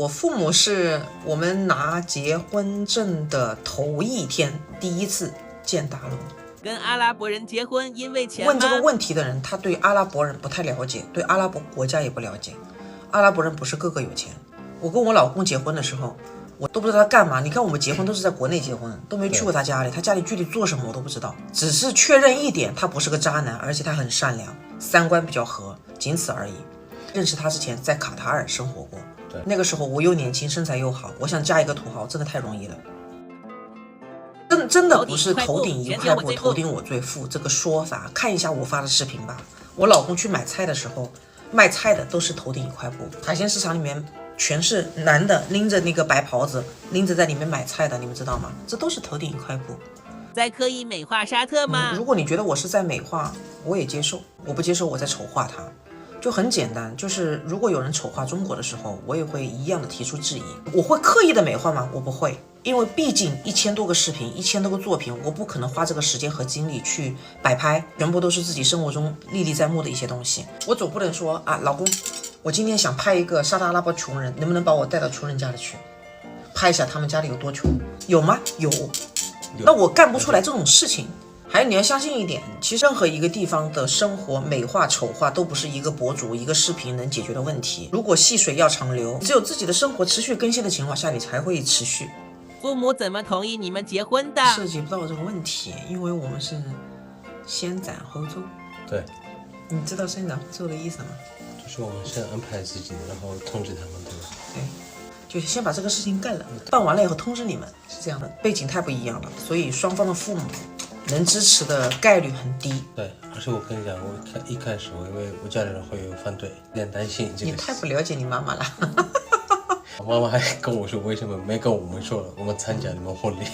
我父母是我们拿结婚证的头一天第一次见大龙。跟阿拉伯人结婚因为钱吗？问这个问题的人，他对阿拉伯人不太了解，对阿拉伯国家也不了解。阿拉伯人不是个个有钱。我跟我老公结婚的时候，我都不知道他干嘛。你看我们结婚都是在国内结婚，都没去过他家里，他家里具体做什么我都不知道。只是确认一点，他不是个渣男，而且他很善良，三观比较合，仅此而已。认识他之前在卡塔尔生活过，那个时候我又年轻，身材又好，我想嫁一个土豪真的太容易了。真的不是头顶一块布头顶我最富这个说法，看一下我发的视频吧。我老公去买菜的时候，卖菜的都是头顶一块布，海鲜市场里面全是男的拎着那个白袍子，拎着在里面买菜的，你们知道吗？这都是头顶一块布。在刻意美化沙特吗？如果你觉得我是在美化，我也接受，我不接受我在丑化他。就很简单，就是如果有人丑化中国的时候，我也会一样的提出质疑。我会刻意的美化吗？我不会，因为毕竟1000多个视频，1000多个作品，我不可能花这个时间和精力去摆拍，全部都是自己生活中历历在目的一些东西。我总不能说啊，老公，我今天想拍一个沙特阿拉伯穷人，能不能把我带到穷人家里去，拍一下他们家里有多穷？有吗？有。那我干不出来这种事情。还有你要相信一点，其实任何一个地方的生活美化丑化都不是一个博主一个视频能解决的问题。如果细水要长流，只有自己的生活持续更新的情况下，你才会持续。父母怎么同意你们结婚的？涉及不到这个问题，因为我们是先斩后奏。对，你知道先斩后奏的意思吗？就是我们先安排自己，然后通知他们，对吧？对，就是先把这个事情干了，办完了以后通知你们，是这样的。背景太不一样了，所以双方的父母能支持的概率很低。对，而且我跟你讲，我一开始我以为我家里人会有反对，有点担心这个。你太不了解你妈妈了。我妈妈还跟我说，为什么没跟我们说了，我们参加你们婚礼。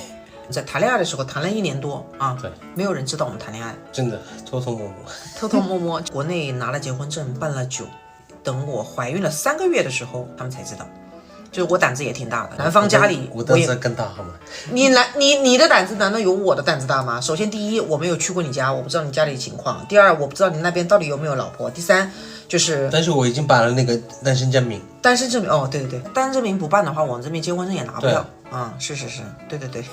在谈恋爱的时候谈了1年多啊，对，没有人知道我们谈恋爱，真的偷偷摸摸，偷偷摸摸。国内拿了结婚证，办了酒，等我怀孕了3个月的时候，他们才知道。就是我胆子也挺大的，男方家里我胆子更大好吗？你的胆子难道有我的胆子大吗？首先第一，我没有去过你家，我不知道你家里的情况；第二，我不知道你那边到底有没有老婆；第三，但是我已经办了那个单身证明。单身证明哦，对，单身证明不办的话，我们这边结婚证也拿不了啊。是，对。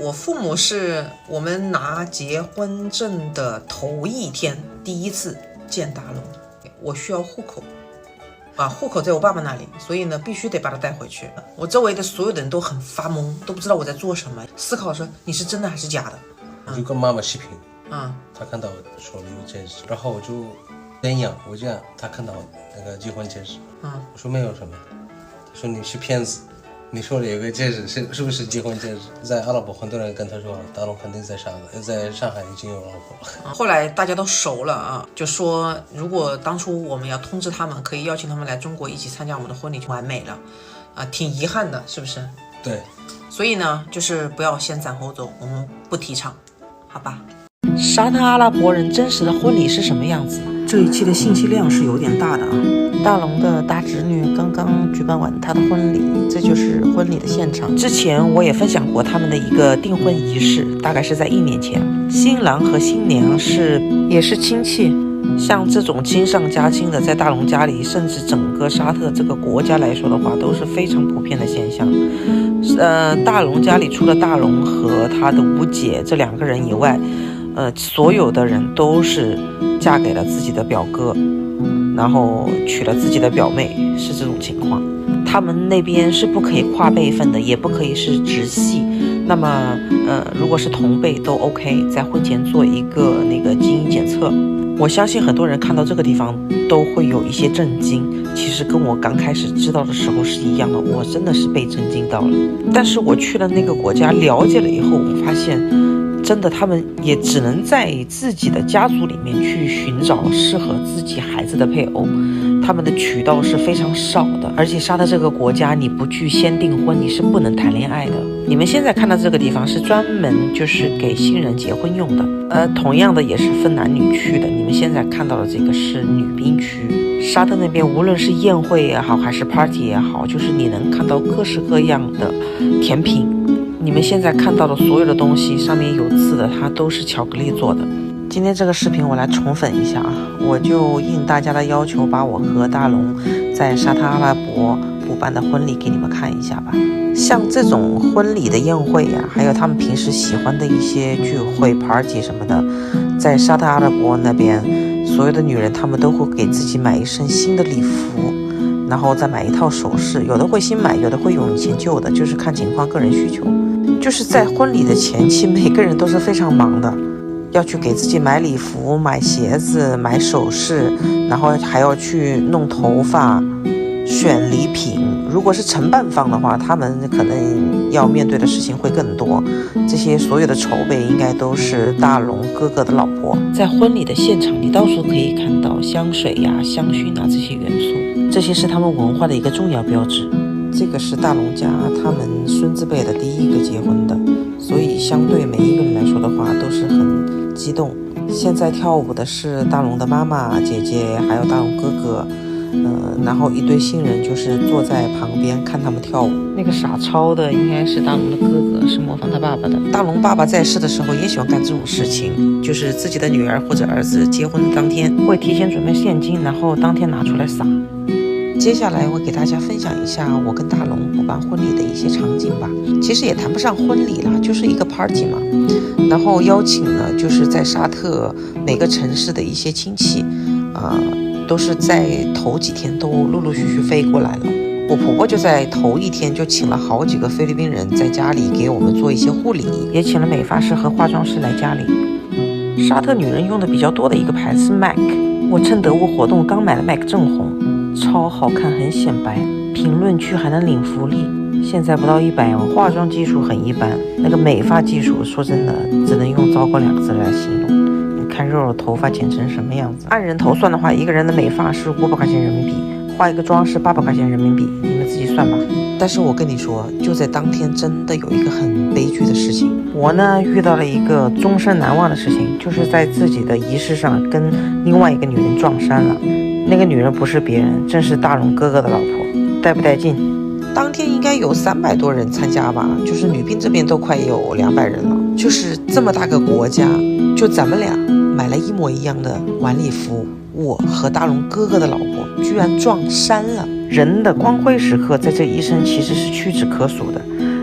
我父母是我们拿结婚证的头一天第一次见大龙，我需要户口。户口在我爸爸那里，所以呢，必须得把他带回去。我周围的所有的人都很发懵，都不知道我在做什么，思考说你是真的还是假的。我就跟妈妈视频，他看到手里有戒指，然后我就这样，他看到那个结婚戒指，我说没有什么，他说你是骗子，你说了有个戒指是不是结婚戒指？在阿拉伯很多人跟他说，大龙肯定在上海已经有老婆了。后来大家都熟了啊，就说如果当初我们要通知他们，可以邀请他们来中国一起参加我们的婚礼，就完美了啊，挺遗憾的，是不是？对，所以呢，就是不要先斩后奏，我们不提倡，好吧？沙特阿拉伯人真实的婚礼是什么样子？这一期的信息量是有点大的啊。大龙的大侄女刚刚举办完她的婚礼，这就是婚礼的现场。之前我也分享过他们的一个订婚仪式，大概是在1年前。新郎和新娘也是亲戚，像这种亲上加亲的，在大龙家里，甚至整个沙特这个国家来说的话，都是非常普遍的现象。大龙家里除了大龙和他的五姐这2个人以外，所有的人都是嫁给了自己的表哥，然后娶了自己的表妹，是这种情况。他们那边是不可以跨辈分的，也不可以是直系。那么如果是同辈都 OK， 在婚前做一个那个基因检测。我相信很多人看到这个地方都会有一些震惊，其实跟我刚开始知道的时候是一样的，我真的是被震惊到了。但是我去了那个国家了解了以后，我发现真的他们也只能在自己的家族里面去寻找适合自己孩子的配偶，他们的渠道是非常少的。而且沙特这个国家，你不去先订婚，你是不能谈恋爱的。你们现在看到这个地方是专门就是给新人结婚用的，同样的也是分男女区的。你们现在看到的这个是女宾区。沙特那边无论是宴会也好，还是 party 也好，就是你能看到各式各样的甜品。你们现在看到的所有的东西上面有字的，它都是巧克力做的。今天这个视频我来宠粉一下啊，我就应大家的要求，把我和大龙在沙特阿拉伯补办的婚礼给你们看一下吧。像这种婚礼的宴会呀，还有他们平时喜欢的一些聚会 party 什么的，在沙特阿拉伯那边，所有的女人她们都会给自己买一身新的礼服，然后再买一套首饰，有的会新买，有的会用以前旧的，就是看情况个人需求。就是在婚礼的前期，每个人都是非常忙的，要去给自己买礼服、买鞋子、买首饰，然后还要去弄头发、选礼品。如果是承办方的话，他们可能要面对的事情会更多。这些所有的筹备应该都是大龙哥哥的老婆。在婚礼的现场，你到处可以看到香水呀、香薰啊这些元素，这些是他们文化的一个重要标志。这个是大龙家他们孙子辈的第一个结婚的，所以相对每一个人来说的话都是很激动。现在跳舞的是大龙的妈妈、姐姐，还有大龙哥哥。然后一堆新人就是坐在旁边看他们跳舞。那个傻超的应该是大龙的哥哥，是模仿他爸爸的。大龙爸爸在世的时候也喜欢干这种事情，就是自己的女儿或者儿子结婚当天会提前准备现金，然后当天拿出来撒。接下来我给大家分享一下我跟大龙补办婚礼的一些场景吧。其实也谈不上婚礼啦，就是一个 party 嘛。然后邀请呢，就是在沙特每个城市的一些亲戚，都是在头几天都陆陆续续飞过来了。我婆婆就在头一天就请了好几个菲律宾人在家里给我们做一些护理，也请了美发师和化妆师来家里。沙特女人用的比较多的一个牌子是 MAC， 我趁得物活动刚买了 MAC 正红，超好看，很显白，评论区还能领福利。现在不到100，我化妆技术很一般，那个美发技术说真的只能用糟糕2个字来形容。看肉肉头发剪成什么样子。按人头算的话，一个人的美发是500块钱人民币，化一个妆是800块钱人民币，你们自己算吧。但是我跟你说，就在当天真的有一个很悲剧的事情。我呢遇到了一个终身难忘的事情，就是在自己的仪式上跟另外一个女人撞衫了。那个女人不是别人，正是大龙哥哥的老婆。带不带劲？当天应该有300多人参加吧，就是女宾这边都快有200人了。就是这么大个国家，就咱们俩买了一模一样的晚礼服，我和大龙哥哥的老婆居然撞衫了。人的光辉时刻在这一生其实是屈指可数的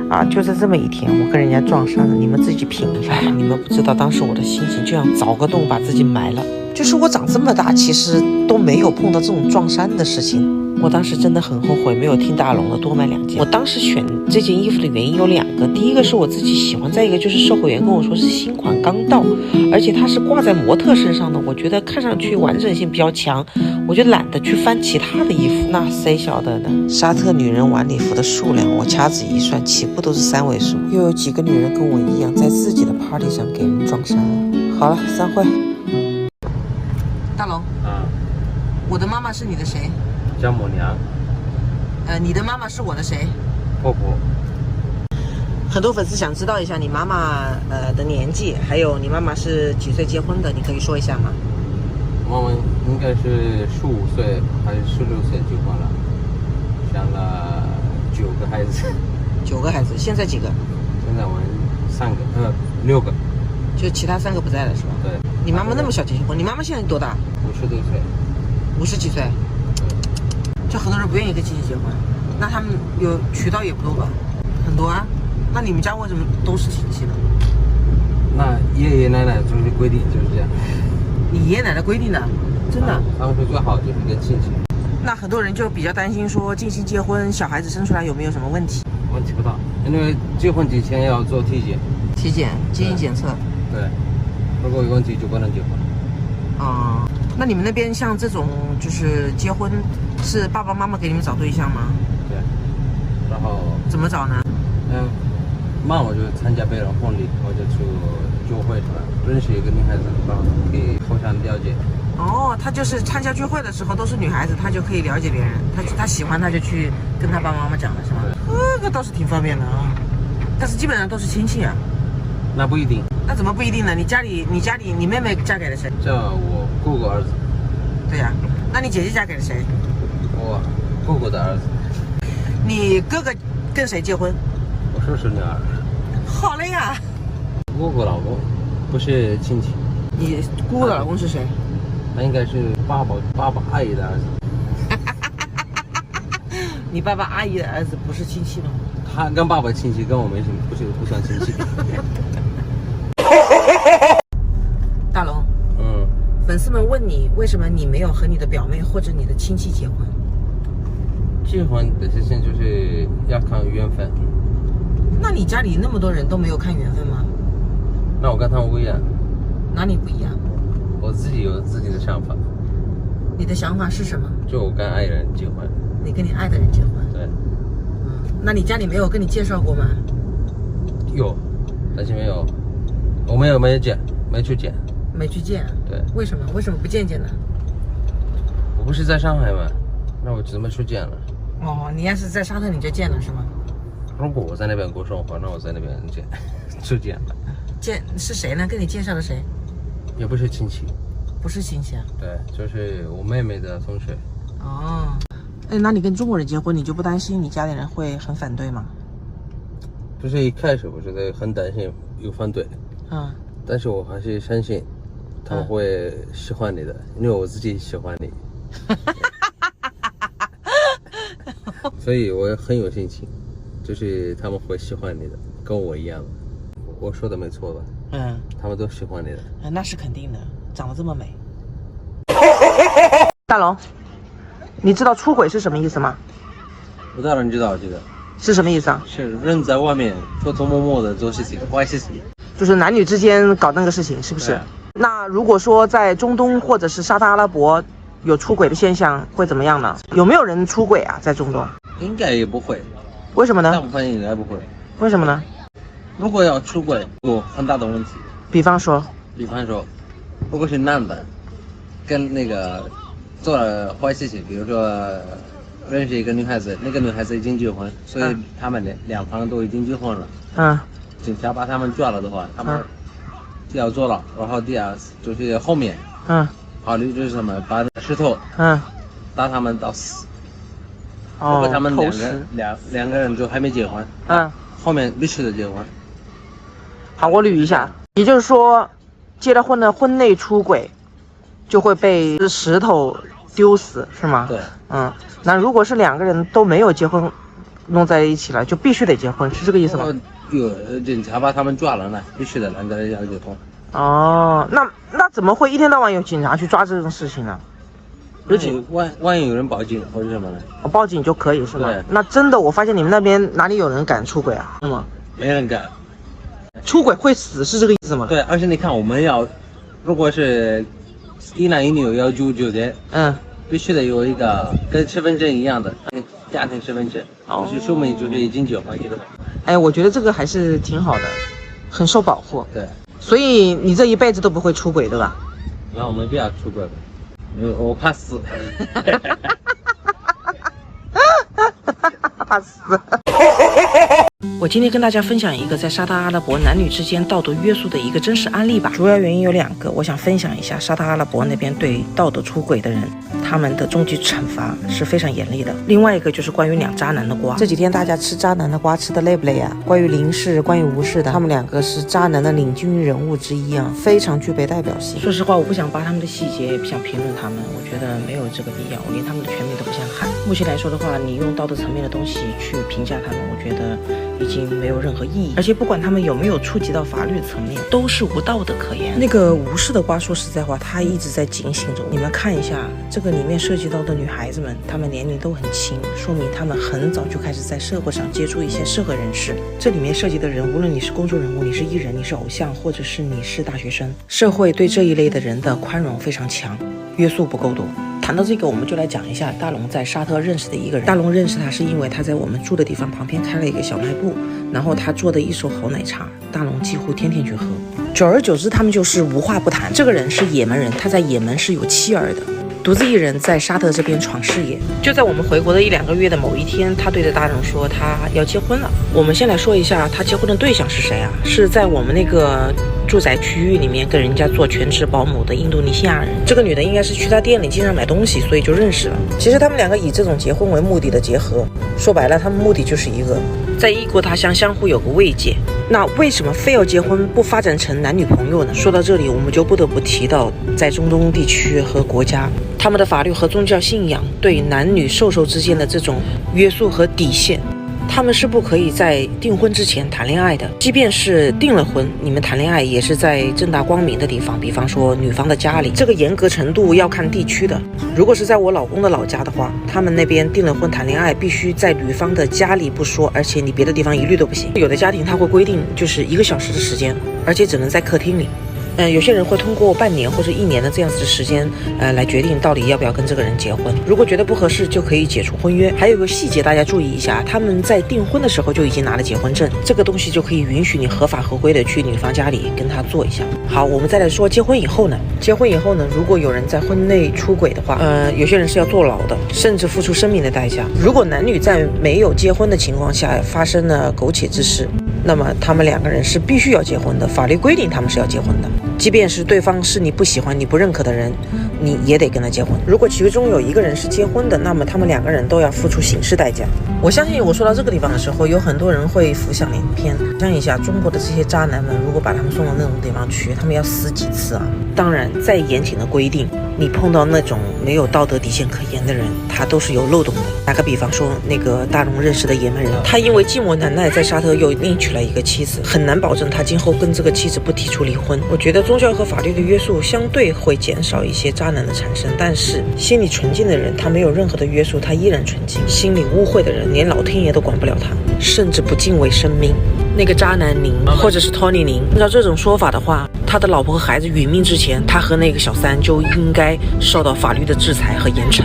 啊！就在这么一天，我跟人家撞衫了，你们自己品一下吧。你们不知道当时我的心情，就像凿个洞把自己埋了。就是我长这么大，其实都没有碰到这种撞衫的事情。我当时真的很后悔没有听大龙的多买2件。我当时选这件衣服的原因有2个，第一个是我自己喜欢，再一个就是售货员跟我说是新款刚到，而且它是挂在模特身上的，我觉得看上去完整性比较强，我就懒得去翻其他的衣服。那谁晓得呢？沙特女人晚礼服的数量，我掐指一算，起步都是3位数。又有几个女人跟我一样，在自己的 party 上给人撞衫了。好了，散会。大龙，我的妈妈是你的谁？丈母娘。你的妈妈是我的谁？婆婆。很多粉丝想知道一下你妈妈的年纪，还有你妈妈是几岁结婚的，你可以说一下吗？妈妈应该是15岁还是16岁结婚了，生了9个孩子。9个孩子，现在几个？现在我们6个。就其他3个不在了是吧？对。你妈妈那么小结婚，你妈妈现在多大？50多岁。50几岁？就很多人不愿意跟亲戚结婚，那他们有渠道也不多吧？很多啊。那你们家为什么都是亲戚呢？那爷爷奶奶就是规定就是这样。你爷爷奶奶规定的？真的？他们说最好就是跟亲戚。那很多人就比较担心说近亲结婚，小孩子生出来有没有什么问题？问题不大，因为结婚之前要做体检。体检，基因检测。对。如果有问题就不能结婚。那你们那边像这种就是结婚，是爸爸妈妈给你们找对象吗？对。然后怎么找呢？妈我就参加别人婚礼，我就去聚会团，认识一个女孩子，然后可以互相了解。他就是参加聚会的时候都是女孩子，她就可以了解别人，她喜欢她就去跟她爸爸妈妈讲了，是吗？这个倒是挺方便的啊。但是基本上都是亲戚啊。那不一定。那怎么不一定呢？你家里你妹妹嫁给了谁？叫我姑姑儿子。对呀。那你姐姐嫁给了谁？我姑姑的儿子。你哥哥跟谁结婚？我叔叔女儿。好了呀。姑姑老公，不是亲戚。你姑姑的老公是谁？他应该是爸爸阿姨的儿子。你爸爸阿姨的儿子不是亲戚吗？他跟爸爸亲戚，跟我没什么，不是不像亲戚。大龙，粉丝们问你为什么你没有和你的表妹或者你的亲戚结婚？结婚的事情就是要看缘分。那你家里那么多人都没有看缘分吗？那我跟他们不一样。哪里不一样？我自己有自己的想法。你的想法是什么？就我跟爱人结婚。你跟你爱的人结婚？对。那你家里没有跟你介绍过吗？有，但是没有，我没去见。没去见？对。为什么？为什么不见呢？我不是在上海吗？那我怎么去见了？哦，你要是在沙特你就见了是吗？如果我在那边过生活，那我在那边就见了。见是谁呢？跟你介绍的谁？也不是亲戚。不是亲戚啊？对，就是我妹妹的同学。哦，那你跟中国人结婚，你就不担心你家里人会很反对吗？不是一开始我觉得很担心有反对，但是我还是相信他们会喜欢你的，因为我自己喜欢你。所以我很有信心，就是他们会喜欢你的，跟我一样。我说的没错吧？他们都喜欢你的。那是肯定的，长得这么美。大龙，你知道出轨是什么意思吗？我当然知道这个。是什么意思啊？是人在外面偷偷摸摸的做事情，坏事情。就是男女之间搞那个事情，是不是？那如果说在中东或者是沙特阿拉伯有出轨的现象，会怎么样呢？有没有人出轨啊？在中东？应该也不会。为什么呢？大部分应该不会。为什么呢？如果要出轨，有很大的问题。比方说，如果是男的跟那个做了坏事情，比如说认识一个女孩子，那个女孩子已经结婚，所以他们两方都已经结婚了。警察把他们抓了的话，他们要坐牢。然后第二就是后面，考虑就是什么，把石头打他们到死。如果他们两个人就还没结婚，后面必须得结婚。好，我捋一下，也就是说，结了婚的婚内出轨，就会被石头丢死，是吗？对。那如果是两个人都没有结婚，弄在一起了，就必须得结婚，是这个意思吗？有警察把他们抓了呢，必须得两个人要结婚。哦，那怎么会一天到晚有警察去抓这种事情呢？万一有人报警或者什么呢？报警就可以是吗？对。那真的，我发现你们那边哪里有人敢出轨啊？是吗？没人敢。出轨会死是这个意思吗？对，而且你看，我们如果是一男一女要9的，必须得有一个跟身份证一样的家庭身份证，就是说明就是已经结婚了。我觉得这个还是挺好的，很受保护。对。所以你这一辈子都不会出轨，对吧？那我没必要出轨，我怕死。怕死。我今天跟大家分享一个在沙特阿拉伯男女之间道德约束的一个真实案例吧。主要原因有2个，我想分享一下沙特阿拉伯那边对道德出轨的人，他们的终极惩罚是非常严厉的。另外一个就是关于2渣男的瓜。这几天大家吃渣男的瓜吃的累不累啊？关于林氏，关于吴氏的，他们2个是渣男的领军人物之一啊，非常具备代表性。说实话，我不想扒他们的细节，也不想评论他们，我觉得没有这个必要，我连他们的全名都不想喊。目前来说的话，你用道德层面的东西去评价他们，我觉得已经没有任何意义，而且不管他们有没有触及到法律的层面，都是无道德可言。那个吴氏的瓜，说实在话，他一直在警醒着我。你们看一下这个里面涉及到的女孩子们，她们年龄都很轻，说明她们很早就开始在社会上接触一些社会人士。这里面涉及的人，无论你是公众人物，你是艺人，你是偶像，或者是你是大学生，社会对这一类的人的宽容非常强，约束不够多。谈到这个，我们就来讲一下大龙在沙特认识的一个人。大龙认识他是因为他在我们住的地方旁边开了一个小卖部，然后他做的一手好奶茶，大龙几乎天天去喝。久而久之，他们就是无话不谈。这个人是也门人，他在也门是有妻儿的，独自一人在沙特这边闯事业。就在我们回国的1-2个月的某一天，他对着大龙说他要结婚了。我们先来说一下他结婚的对象是谁啊？是在我们那个住宅区域里面跟人家做全职保姆的印度尼西亚人。这个女的应该是去他店里经常买东西，所以就认识了。其实他们2个以这种结婚为目的的结合，说白了他们目的就是一个在异国他乡相互有个慰藉，那为什么非要结婚不发展成男女朋友呢？说到这里，我们就不得不提到在中东地区和国家，他们的法律和宗教信仰对男女授受之间的这种约束和底线。他们是不可以在订婚之前谈恋爱的，即便是订了婚，你们谈恋爱也是在正大光明的地方，比方说女方的家里。这个严格程度要看地区的。如果是在我老公的老家的话，他们那边订了婚谈恋爱必须在女方的家里不说，而且你别的地方一律都不行。有的家庭他会规定就是1个小时的时间，而且只能在客厅里。有些人会通过半年或者1年的这样子的时间，来决定到底要不要跟这个人结婚。如果觉得不合适，就可以解除婚约。还有个细节大家注意一下，他们在订婚的时候就已经拿了结婚证，这个东西就可以允许你合法合规的去女方家里跟他做一下。好，我们再来说结婚以后呢，如果有人在婚内出轨的话，有些人是要坐牢的，甚至付出生命的代价。如果男女在没有结婚的情况下发生了苟且之事，那么他们2个人是必须要结婚的，法律规定他们是要结婚的。即便是对方是你不喜欢、你不认可的人，你也得跟他结婚。如果其中有1个人是结婚的，那么他们2个人都要付出刑事代价。我相信我说到这个地方的时候，有很多人会浮想联翩，想象一下中国的这些渣男们，如果把他们送到那种地方去，他们要死几次啊？当然，再严谨的规定，你碰到那种没有道德底线可言的人，他都是有漏洞的。打个比方说，那个大龙认识的也门人，他因为寂寞难耐，在沙特又另娶了一个妻子，很难保证他今后跟这个妻子不提出离婚。我觉得宗教和法律的约束相对会减少一些渣男的产生，但是心里纯净的人，他没有任何的约束，他依然纯净；心里污秽的人，连老天爷都管不了他，甚至不敬畏生命。那个渣男宁，或者是 Tony 宁，按照这种说法的话，他的老婆和孩子殒命之前，他和那个小三就应该受到法律的制裁和严惩。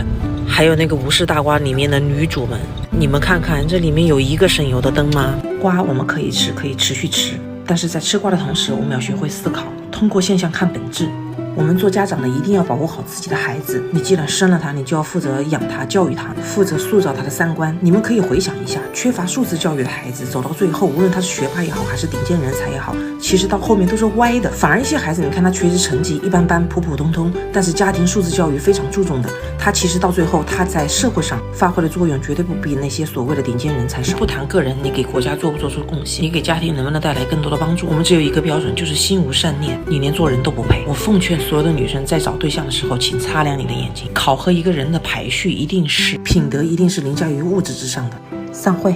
还有那个无视大瓜里面的女主们，你们看看这里面有1个省油的灯吗？瓜我们可以吃，可以持续吃，但是在吃瓜的同时，我们要学会思考，通过现象看本质。我们做家长的一定要保护好自己的孩子，你既然生了他，你就要负责养他、教育他，负责塑造他的3观。你们可以回想一下，缺乏素质教育的孩子走到最后，无论他是学霸也好，还是顶尖人才也好，其实到后面都是歪的。反而一些孩子，你看他学习成绩一般般、普普通通，但是家庭素质教育非常注重的，他其实到最后他在社会上发挥的作用绝对不比那些所谓的顶尖人才少。不谈个人，你给国家做不做出贡献，你给家庭能不能带来更多的帮助，我们只有一个标准，就是心无善念，你连做人都不配。我奉劝所有的女生在找对象的时候，请擦亮你的眼睛，考核一个人的排序一定是品德，一定是凌驾于物质之上的。散会。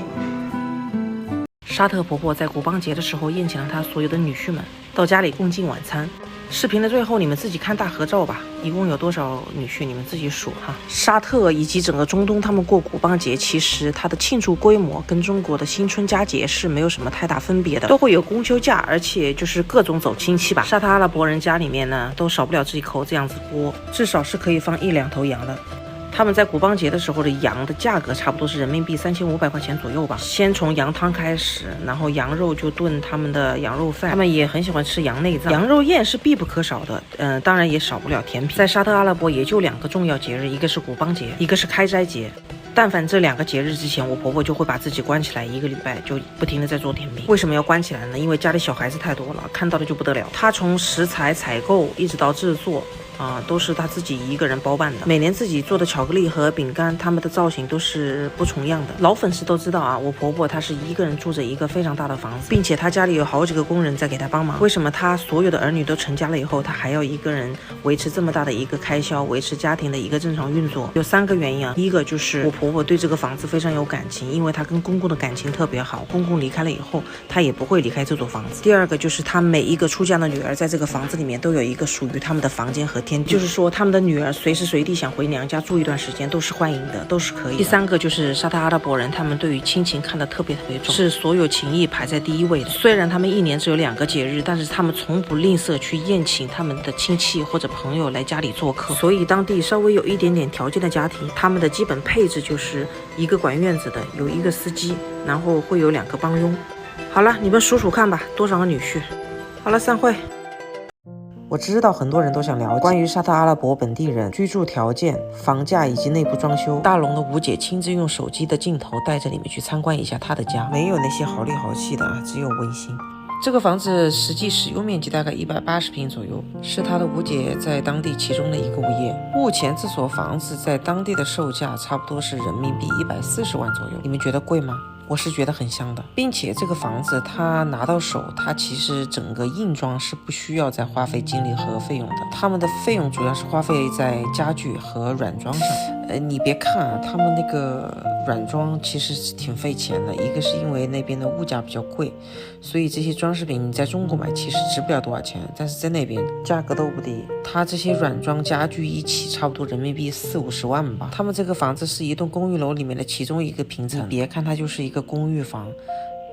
沙特婆婆在古邦节的时候宴请了她所有的女婿们到家里共进晚餐。视频的最后你们自己看大合照吧，一共有多少女婿你们自己数哈。沙特以及整个中东他们过古邦节，其实它的庆祝规模跟中国的新春佳节是没有什么太大分别的，都会有公休假，而且就是各种走亲戚吧。沙特阿拉伯人家里面呢都少不了这一口这样子锅，至少是可以放1-2头羊的。他们在古邦节的时候的羊的价格差不多是人民币3500块钱左右吧。先从羊汤开始，然后羊肉就炖他们的羊肉饭，他们也很喜欢吃羊内脏。羊肉宴是必不可少的，当然也少不了甜品。在沙特阿拉伯也就2个重要节日，一个是古邦节，一个是开斋节。但凡这2个节日之前，我婆婆就会把自己关起来1个礼拜，就不停的在做甜品。为什么要关起来呢？因为家里小孩子太多了，看到的就不得了。她从食材采购一直到制作都是他自己一个人包办的。每年自己做的巧克力和饼干，他们的造型都是不重样的。老粉丝都知道啊，我婆婆她是一个人住着一个非常大的房子，并且她家里有好几个工人在给她帮忙。为什么她所有的儿女都成家了以后，她还要一个人维持这么大的一个开销，维持家庭的一个正常运作？有3个原因啊。第一个就是我婆婆对这个房子非常有感情，因为她跟公公的感情特别好，公公离开了以后，她也不会离开这座房子。第二个就是她每一个出嫁的女儿在这个房子里面都有一个属于他们的房间和天地，就是说他们的女儿随时随地想回娘家住一段时间都是欢迎的，都是可以的。第3个就是沙特阿拉伯人，他们对于亲情看得特别重，是所有情谊排在第1位的。虽然他们1年只有2个节日，但是他们从不吝啬去宴请他们的亲戚或者朋友来家里做客。所以当地稍微有一点点条件的家庭，他们的基本配置就是1个管院子的，有1个司机，然后会有2个帮佣。好了，你们数数看吧，多少个女婿？好了，散会。我知道很多人都想了解关于沙特阿拉伯本地人居住条件、房价以及内部装修。大龙的吴姐亲自用手机的镜头带着你们去参观一下她的家，没有那些豪里豪气的啊，只有温馨。这个房子实际使用面积大概180平左右，是她的吴姐在当地其中的一个物业。目前这所房子在当地的售价差不多是人民币140万左右，你们觉得贵吗？我是觉得很香的，并且这个房子它拿到手，它其实整个硬装是不需要再花费精力和费用的，他们的费用主要是花费在家具和软装上。你别看啊，他们那个软装其实是挺费钱的，一个是因为那边的物价比较贵，所以这些装饰品你在中国买其实值不了多少钱，但是在那边价格都不低，它这些软装家具一起差不多人民币40-50万吧。他们这个房子是一栋公寓楼里面的其中一个平层，别看它就是一个公寓房，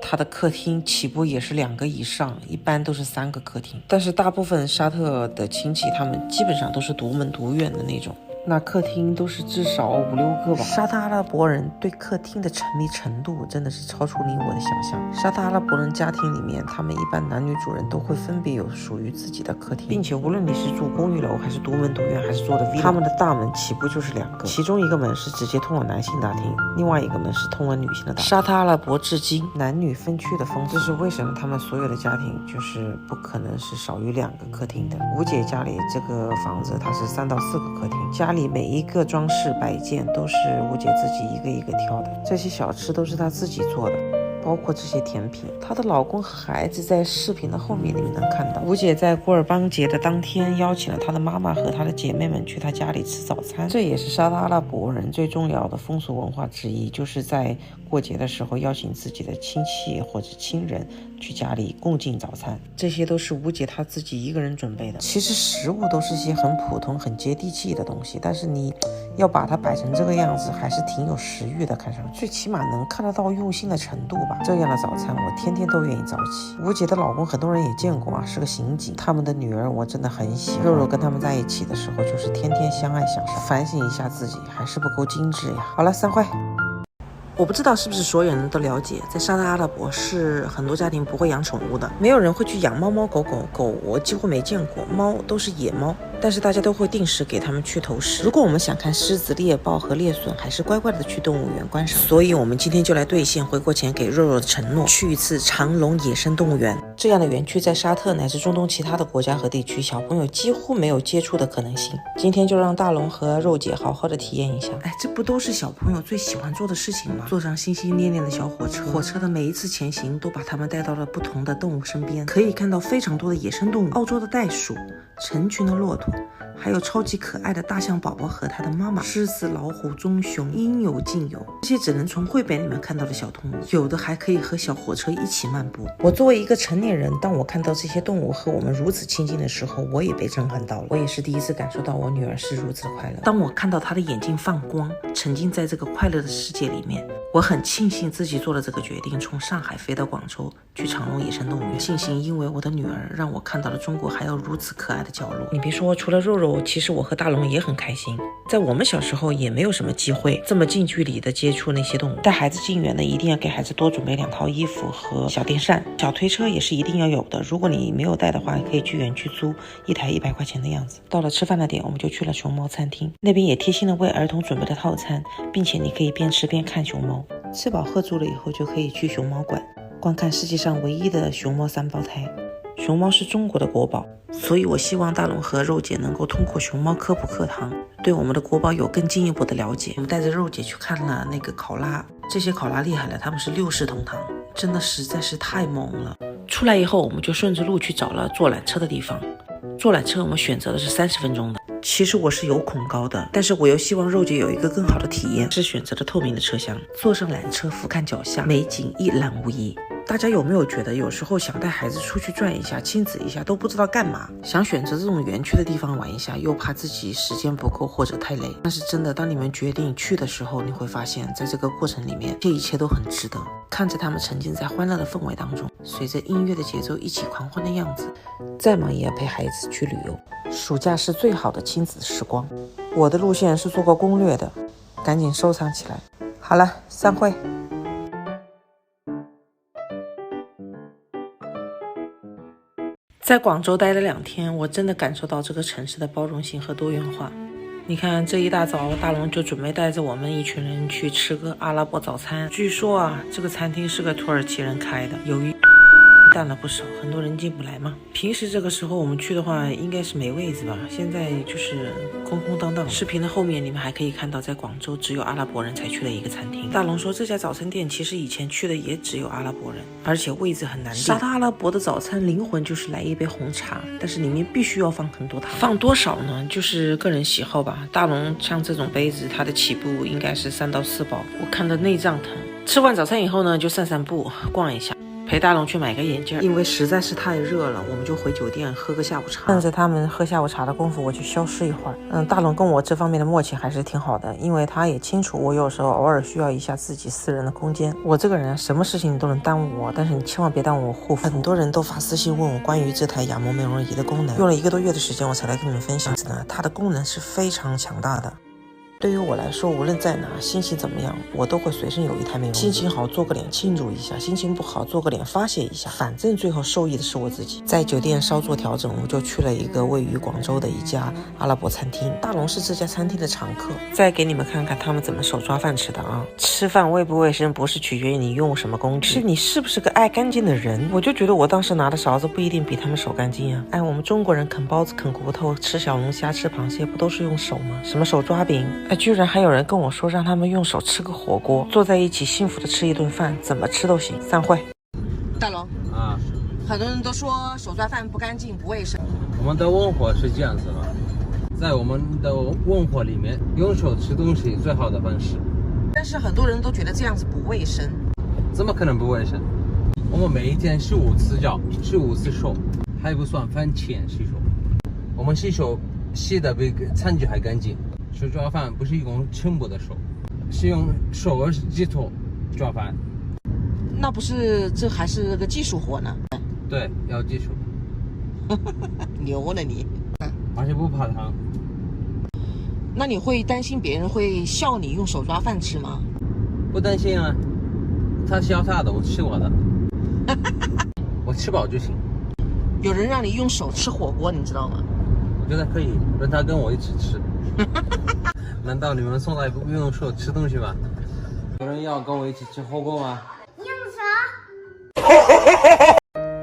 它的客厅起步也是2个以上，一般都是3个客厅。但是大部分沙特的亲戚他们基本上都是独门独院的那种，那客厅都是至少5-6个吧。沙特阿拉伯人对客厅的沉迷程度真的是超出你我的想象。沙特阿拉伯人家庭里面，他们一般男女主人都会分别有属于自己的客厅，并且无论你是住公寓楼还是独门独院还是住的 villa， 他们的大门起步就是2个，其中一个门是直接通往男性大厅，另外一个门是通往女性的大厅。沙特阿拉伯至今男女分区的风气，这是为什么他们所有的家庭就是不可能是少于2个客厅的。吴姐家里这个房子它是3到4个客厅，家里每一个装饰摆件都是吴姐自己一个一个挑的，这些小吃都是她自己做的，包括这些甜品。她的老公和孩子在视频的后面你们能看到，吴姐在古尔邦节的当天邀请了她的妈妈和她的姐妹们去她家里吃早餐，这也是沙特阿拉伯人最重要的风俗文化之一，就是在过节的时候邀请自己的亲戚或者亲人去家里共进早餐，这些都是吴姐她自己一个人准备的。其实食物都是些很普通很接地气的东西，但是你要把它摆成这个样子还是挺有食欲的，看上去最起码能看得到用心的程度吧。这样的早餐我天天都愿意早起。吴姐的老公很多人也见过啊，是个刑警。他们的女儿我真的很喜欢，肉肉跟他们在一起的时候就是天天相爱相杀。反省一下自己还是不够精致呀。好了，散会。我不知道是不是所有人都了解，在沙特阿拉伯是很多家庭不会养宠物的，没有人会去养猫猫狗狗，狗我几乎没见过，猫都是野猫，但是大家都会定时给它们去投食。如果我们想看狮子、猎豹和猎隼，还是乖乖的去动物园观赏。所以我们今天就来兑现回国前给肉肉的承诺，去一次长隆野生动物园。这样的园区在沙特乃至中东其他的国家和地区，小朋友几乎没有接触的可能性。今天就让大龙和肉姐好好的体验一下。哎，这不都是小朋友最喜欢做的事情吗？坐上心心念念的小火车，火车的每一次前行都把他们带到了不同的动物身边，可以看到非常多的野生动物，澳洲的袋鼠，成群的骆驼，还有超级可爱的大象宝宝和他的妈妈，狮子、老虎、棕熊，应有尽有。这些只能从绘本里面看到的小动物，有的还可以和小火车一起漫步。我作为一个成年人，当我看到这些动物和我们如此亲近的时候，我也被震撼到了。我也是第一次感受到我女儿是如此快乐。当我看到她的眼睛放光，沉浸在这个快乐的世界里面，我很庆幸自己做了这个决定，从上海飞到广州去长隆野生动物园。庆幸因为我的女儿让我看到了中国还有如此可爱的角落。你别说，除了肉肉，其实我和大龙也很开心。在我们小时候也没有什么机会这么近距离的接触那些动物。带孩子进园呢，一定要给孩子多准备2套衣服和小电扇，小推车也是一定要有的。如果你没有带的话，可以去园区租一台100块钱的样子。到了吃饭的点，我们就去了熊猫餐厅，那边也贴心的为儿童准备了套餐，并且你可以边吃边看熊猫。吃饱喝足了以后，就可以去熊猫馆观看世界上唯一的熊猫3胞胎。熊猫是中国的国宝，所以我希望大龙和肉姐能够通过熊猫科普课堂对我们的国宝有更进一步的了解。我们带着肉姐去看了那个考拉，这些考拉厉害了，他们是6世同堂，真的实在是太猛了。出来以后，我们就顺着路去找了坐缆车的地方。坐缆车我们选择的是30分钟的。其实我是有恐高的，但是我又希望肉姐有一个更好的体验，是选择了透明的车厢。坐上缆车，俯瞰脚下，美景一览无遗。大家有没有觉得有时候想带孩子出去转一下，亲子一下都不知道干嘛，想选择这种园区的地方玩一下，又怕自己时间不够或者太累。但是真的，当你们决定去的时候，你会发现在这个过程里面，这一切都很值得。看着他们沉浸在欢乐的氛围当中，随着音乐的节奏一起狂欢的样子，再忙也要陪孩子去旅游。暑假是最好的亲子时光。我的路线是做过攻略的，赶紧收藏起来。好了，散会。在广州待了2天，我真的感受到这个城市的包容性和多元化。你看，这一大早大龙就准备带着我们一群人去吃个阿拉伯早餐。据说啊，这个餐厅是个土耳其人开的，由于淡了不少，很多人进不来嘛。平时这个时候我们去的话，应该是没位子吧？现在就是空空荡荡。视频的后面你们还可以看到，在广州只有阿拉伯人才去的一个餐厅。大龙说这家早餐店其实以前去的也只有阿拉伯人，而且位置很难订。沙特阿拉伯的早餐灵魂就是来一杯红茶，但是里面必须要放很多糖。放多少呢？就是个人喜好吧。大龙像这种杯子，它的起步应该是3到4包。我看的内脏疼。吃完早餐以后呢，就散散步，逛一下。陪大龙去买个眼镜，因为实在是太热了，我们就回酒店喝个下午茶。趁着他们喝下午茶的功夫，我去消失一会儿。大龙跟我这方面的默契还是挺好的，因为他也清楚我有时候偶尔需要一下自己私人的空间。我这个人什么事情你都能耽误我，但是你千万别耽误我护肤。很多人都发私信问我关于这台雅萌美容仪的功能，用了1个多月的时间我才来跟你们分享呢。它的功能是非常强大的。对于我来说，无论在哪，心情怎么样，我都会随身有一台美容仪。心情好做个脸庆祝一下，心情不好做个脸发泄一下，反正最后受益的是我自己。在酒店稍作调整，我就去了一个位于广州的一家阿拉伯餐厅。大龙是这家餐厅的常客。再给你们看看他们怎么手抓饭吃的啊！吃饭卫不卫生不是取决于你用什么工具，是你是不是个爱干净的人。我就觉得我当时拿的勺子不一定比他们手干净啊。我们中国人啃包子啃骨头，吃小龙虾吃螃蟹不都是用手吗？什么手抓饼？居然还有人跟我说让他们用手吃个火锅，坐在一起幸福的吃一顿饭，怎么吃都行。散会。大龙啊，很多人都说手抓饭不干净不卫生。我们的文化是这样子的，在我们的文化里面，用手吃东西最好的方式。但是很多人都觉得这样子不卫生。怎么可能不卫生？我们每一天15次脚，15次手，还不算饭前洗手。我们洗手洗的比餐具还干净。手抓饭不是用全部的手，是用手和指头抓饭。那不是这还是个技术活呢？对，要技术。牛了你！而且不怕烫。那你会担心别人会笑你用手抓饭吃吗？不担心啊，他笑他的，我吃我的。我吃饱就行。有人让你用手吃火锅，你知道吗？我觉得可以，让他跟我一起吃。难道你们从来不用手吃东西吗？有人要跟我一起吃火锅吗？用啥？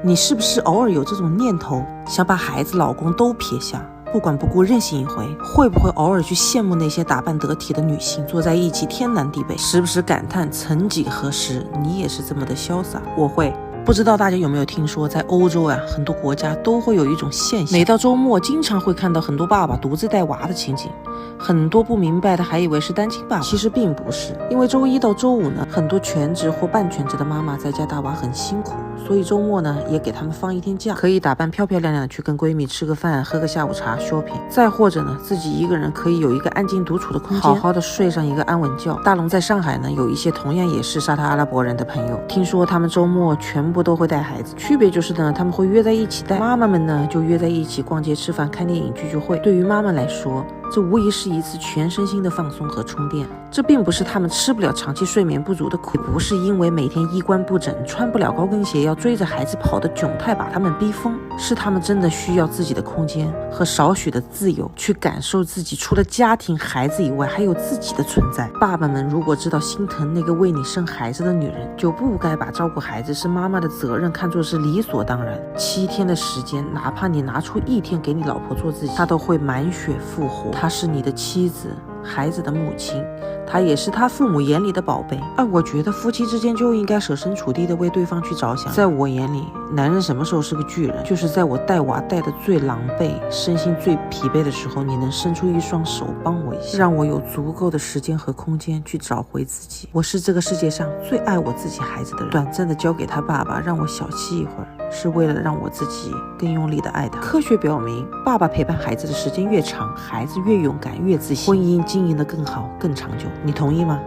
你是不是偶尔有这种念头，想把孩子老公都撇下，不管不顾任性一回？会不会偶尔去羡慕那些打扮得体的女性，坐在一起天南地北，时不时感叹曾几何时你也是这么的潇洒？我会。不知道大家有没有听说，在欧洲很多国家都会有一种现象，每到周末经常会看到很多爸爸独自带娃的情景。很多不明白的还以为是单亲爸爸，其实并不是。因为周一到周五呢，很多全职或半全职的妈妈在家带娃很辛苦，所以周末呢也给他们放一天假，可以打扮漂漂亮亮的去跟闺蜜吃个饭，喝个下午茶 shopping。再或者呢，自己一个人可以有一个安静独处的空间，好好的睡上一个安稳觉。大龙在上海呢，有一些同样也是沙特阿拉伯人的朋友，听说他们周末全部都会带孩子，区别就是呢，他们会约在一起带，妈妈们呢就约在一起逛街吃饭看电影聚会。对于妈妈来说，这无疑是一次全身心的放松和充电。这并不是他们吃不了长期睡眠不足的苦，也不是因为每天衣冠不整穿不了高跟鞋要追着孩子跑的窘态把他们逼疯，是他们真的需要自己的空间和少许的自由，去感受自己除了家庭孩子以外还有自己的存在。爸爸们如果知道心疼那个为你生孩子的女人，就不该把照顾孩子是妈妈的责任看作是理所当然。7天的时间，哪怕你拿出1天给你老婆做自己，她都会满血复活。她是你的妻子，孩子的母亲，她也是他父母眼里的宝贝。我觉得夫妻之间就应该设身处地的为对方去着想。在我眼里，男人什么时候是个巨人，就是在我带娃带的最狼狈，身心最疲惫的时候，你能伸出一双手帮我一下，让我有足够的时间和空间去找回自己。我是这个世界上最爱我自己孩子的人，短暂的交给他爸爸让我小憩一会儿，是为了让我自己更用力的爱他。科学表明，爸爸陪伴孩子的时间越长，孩子越勇敢越自信，婚姻经营的更好更长久。你同意吗？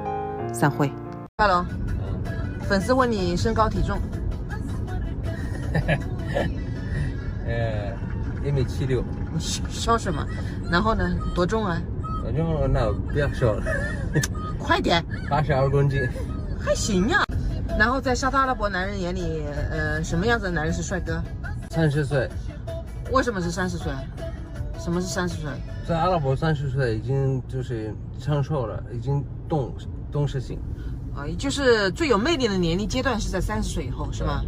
散会。大龙，粉丝问你身高体重。1.76米。说什么？然后呢？多重啊？多重那不要说了。快点。82公斤。还行呀。然后在沙特阿拉伯男人眼里，什么样子的男人是帅哥？30岁。为什么是30岁？什么是30岁？在阿拉伯30岁已经就是成熟了，已经懂事情。就是最有魅力的年龄阶段是在30岁以后，是吗？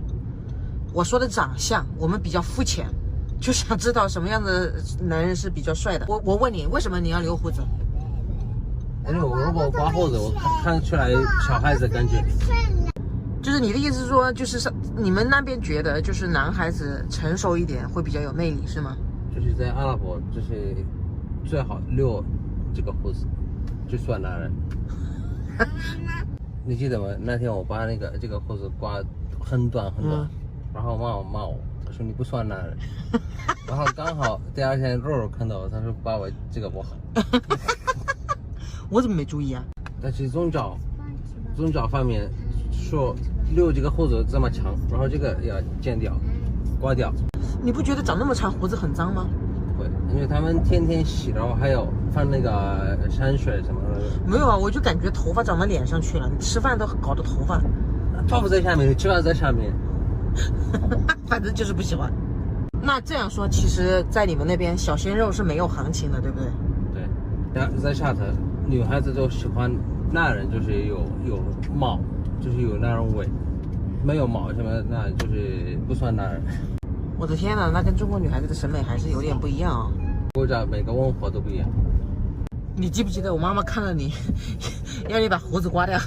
我说的长相，我们比较肤浅，就想知道什么样的男人是比较帅的。我问你，为什么你要留胡子？因为我如果刮胡子，我看出来小孩子感觉。就是你的意思是说，就是你们那边觉得就是男孩子成熟一点会比较有魅力，是吗？就是在阿拉伯，就是最好留这个胡子，就算男人。你记得吗？那天我把这个胡子刮很短很短，然后妈妈骂我，她说你不算男人。然后刚好第二天肉肉看到我，他说爸，我这个不好。我怎么没注意啊？但是宗教方面说留这个胡子这么长，然后这个要剪掉，刮掉。你不觉得长那么长胡子很脏吗？不会，因为他们天天洗，然后还有放那个山水什么的。没有啊，我就感觉头发长到脸上去了，你吃饭都搞得头发。头发在下面，吃饭在上面。反正就是不喜欢。那这样说，其实，在你们那边小鲜肉是没有行情的，对不对？对，然后在沙特，女孩子都喜欢男人，就是有毛，就是有那种味，没有毛什么，那就是不算男人。我的天哪，那跟中国女孩子的审美还是有点不一样啊。国家每个文化都不一样。你记不记得我妈妈看了你，要你把胡子刮掉？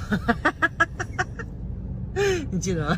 你记得吗？